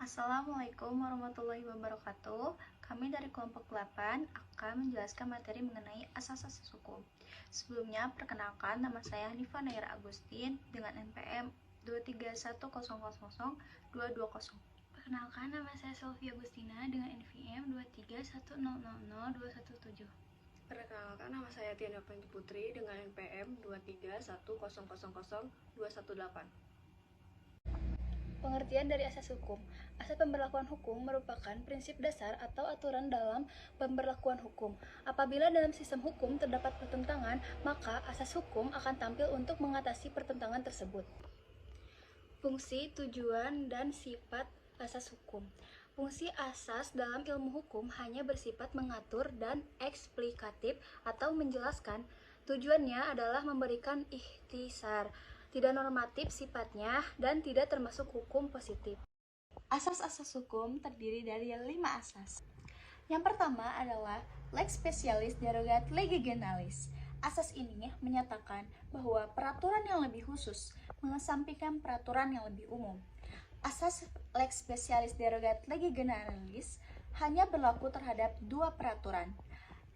Assalamualaikum warahmatullahi wabarakatuh. Kami dari kelompok 8 akan menjelaskan materi mengenai asas-asas hukum. Sebelumnya, perkenalkan, nama saya Hanifa Naira Agustin dengan NPM 231000220. Perkenalkan, nama saya Sylvia Agustina dengan NPM 231000217. Perkenalkan, nama saya Tiana Panji Putri dengan NPM 231000218. Pengertian dari asas hukum. Asas pemberlakuan hukum merupakan prinsip dasar atau aturan dalam pemberlakuan hukum. Apabila dalam sistem hukum terdapat pertentangan, maka asas hukum akan tampil untuk mengatasi pertentangan tersebut. Fungsi, tujuan, dan sifat asas hukum. Fungsi asas dalam ilmu hukum hanya bersifat mengatur dan eksplikatif atau menjelaskan. Tujuannya adalah memberikan ikhtisar, tidak normatif sifatnya, dan tidak termasuk hukum positif. Asas-asas hukum terdiri dari 5 asas. Yang pertama adalah lex specialis derogat lege generalis. Asas ini menyatakan bahwa peraturan yang lebih khusus mengesampingkan peraturan yang lebih umum. Asas lex specialis derogat lege generalis hanya berlaku terhadap 2 peraturan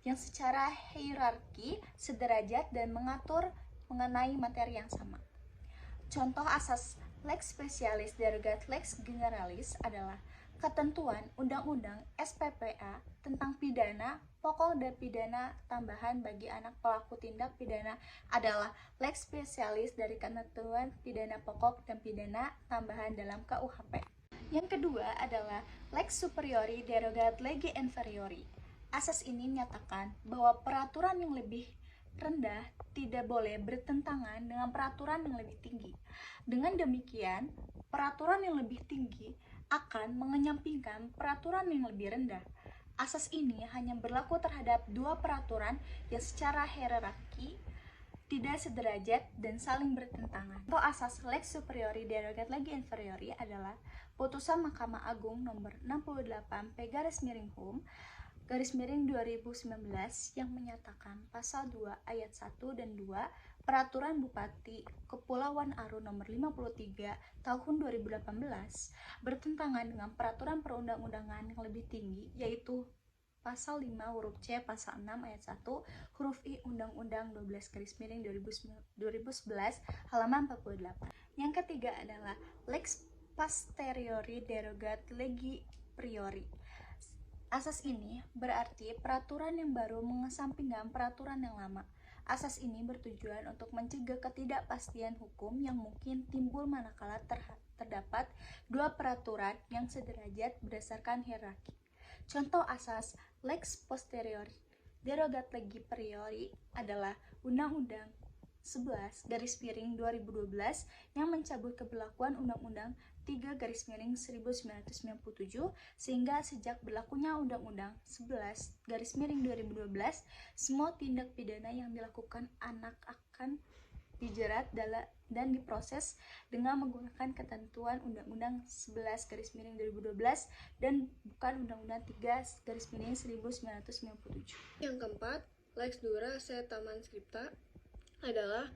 yang secara hierarki, sederajat, dan mengatur mengenai materi yang sama. Contoh asas lex specialis derogat lex generalis adalah ketentuan Undang-Undang SPPA tentang pidana pokok dan pidana tambahan bagi anak pelaku tindak pidana adalah lex specialis dari ketentuan pidana pokok dan pidana tambahan dalam KUHP. Yang kedua adalah lex superiori derogat lege inferiori. Asas ini menyatakan bahwa peraturan yang lebih rendah tidak boleh bertentangan dengan peraturan yang lebih tinggi. Dengan demikian, peraturan yang lebih tinggi akan mengenyampingkan peraturan yang lebih rendah. Asas ini hanya berlaku terhadap 2 peraturan yang secara hierarki tidak sederajat dan saling bertentangan. Contoh asas lex superiori derogat lege inferiori adalah putusan Mahkamah Agung nomor 68 P/HUM _2019 yang menyatakan pasal 2 ayat 1 dan 2 Peraturan Bupati Kepulauan Aru nomor 53 tahun 2018 bertentangan dengan peraturan perundang-undangan yang lebih tinggi, yaitu pasal 5 huruf C pasal 6 ayat 1 huruf I Undang-Undang 12/2011 halaman 48. Yang ketiga adalah lex posteriori derogat lege priori. Asas ini berarti peraturan yang baru mengesampingkan peraturan yang lama. Asas ini bertujuan untuk mencegah ketidakpastian hukum yang mungkin timbul manakala terdapat 2 peraturan yang sederajat berdasarkan hierarki. Contoh asas lex posteriori derogat lege priori adalah Undang-Undang 11/2012 yang mencabut keberlakuan Undang-Undang 3/1997 sehingga sejak berlakunya Undang-Undang 11/2012 semua tindak pidana yang dilakukan anak akan dijerat dan diproses dengan menggunakan ketentuan Undang-Undang 11/2012 dan bukan Undang-Undang 3/1997. Yang keempat, lex dura sed tamen scripta adalah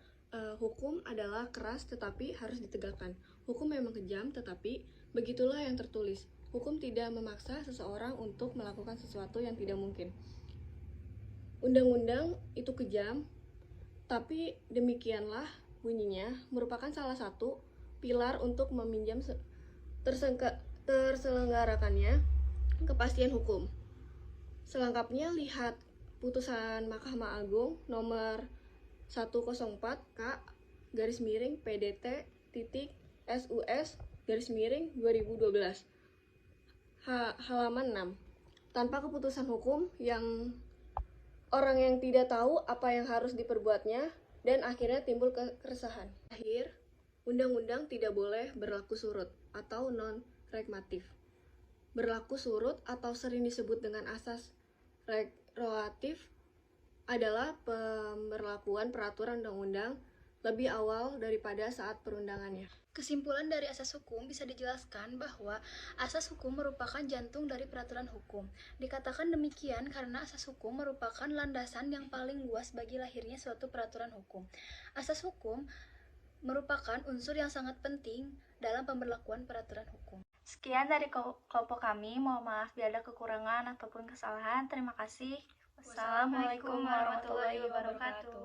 hukum adalah keras tetapi harus ditegakkan. Hukum memang kejam tetapi begitulah yang tertulis. Hukum tidak memaksa seseorang untuk melakukan sesuatu yang tidak mungkin. Undang-undang itu kejam, tapi demikianlah bunyinya merupakan salah satu pilar untuk meminjam terselenggarakannya kepastian hukum. Selengkapnya lihat putusan Mahkamah Agung nomor 104 K/PDT.SUS/2012 halaman 6. Tanpa keputusan hukum yang orang yang tidak tahu apa yang harus diperbuatnya dan akhirnya timbul keresahan. Akhir, undang-undang tidak boleh berlaku surut atau non-regulatif. Berlaku surut atau sering disebut dengan asas retroaktif adalah pemberlakuan peraturan undang-undang lebih awal daripada saat perundangannya. Kesimpulan dari asas hukum bisa dijelaskan bahwa asas hukum merupakan jantung dari peraturan hukum. Dikatakan demikian karena asas hukum merupakan landasan yang paling luas bagi lahirnya suatu peraturan hukum. Asas hukum merupakan unsur yang sangat penting dalam pemberlakuan peraturan hukum. Sekian dari kelompok kami, mohon maaf bila ada kekurangan ataupun kesalahan. Terima kasih. Wassalamualaikum warahmatullahi wabarakatuh.